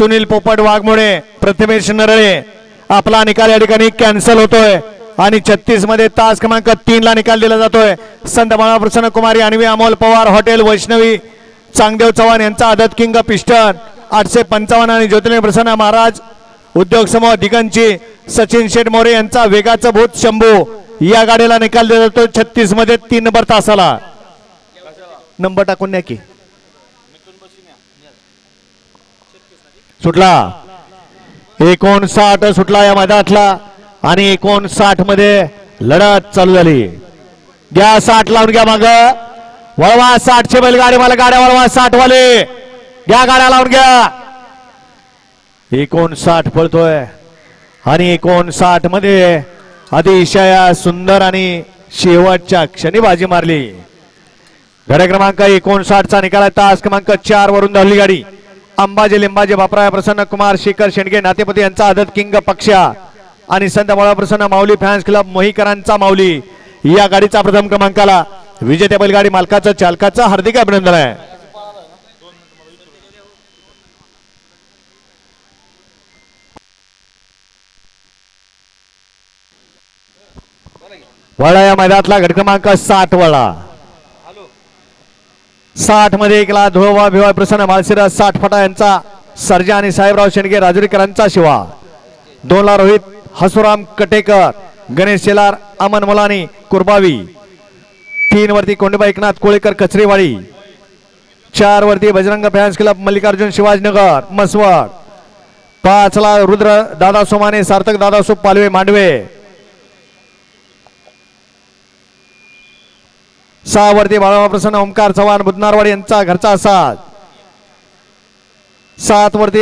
सुनील पोपट वाघमोडे प्रथमेश नरळे आपला निकाल या ठिकाणी कॅन्सल होतोय आणि 36 मध्ये तास क्रमांक 3 ला निकाल दिला जातोय। संत बाळा प्रसन्न कुमारी आणवी अमोल पवार हॉटेल वैष्णवी चांगदेव चव्हाण यांचा आदत किंग पिस्टन 855 आणि ज्योतिर्लिंग प्रसन्न महाराज उद्योग समूह दिगंची सचिन शेठ मोरे यांचा वेगाचा भूत शंभू या गाडीला निकाल दिला जातो 36 मध्ये 3 नंबर तासाला। नंबर टाकून द्या की सुटला 59 सुटला या मैदानातला आणि 59 मध्ये लढत चालू झाली। घ्या 60 लावून घ्या माग वळवा 60 चे बैलगाडी मला गाड्या वळवा 60 वाले घ्या गाड्या लावून घ्या। 59 पळतोय आणि 59 मध्ये अतिशय सुंदर आणि शेवटच्या क्षणी बाजी मारली। गाडी क्रमांक 59 चा निकाल तास क्रमांक 4 वरून धावली गाडी अंबाजी लिंबाजी बापराय प्रसन्न कुमार शेखर शेंडगे नातेपती यांचा आदत किंग पक्षा आणि संत बाळा प्रसन्न माऊली फॅन्स क्लब मोहीकरांचा माऊली या गाडीचा प्रथम क्रमांकाला विजेत्या बैलगाडी मालकाचं चालकाचं हार्दिक अभिनंदन आहे। वळा या मैदानातला गट क्रमांक 60 वळा 60 मध्ये एकला धुळवा भिवा प्रसन्न माळशिरस 60 फटा यांचा सर्जा आणि साहेबराव शेंडगे राजुरीकरांचा शिवा 2 ला रोहित हसुराम कटेकर गणेश शेलार अमन मुलानी कुरबावी 3 वरती कोंडबा एकनाथ कोळेकर कचरेवाडी 4 वरती बजरंग फॅन्स क्लब मल्लिकार्जुन शिवाजीनगर मसवड 5 ला रुद्र दादा सोमाने सार्थक दादा सुप पालवे मांडवे 6 वरती बाळाबा प्रसन्न ओमकार चव्हाण बुधनारवाडी यांचा घरचा साथ 7 वरती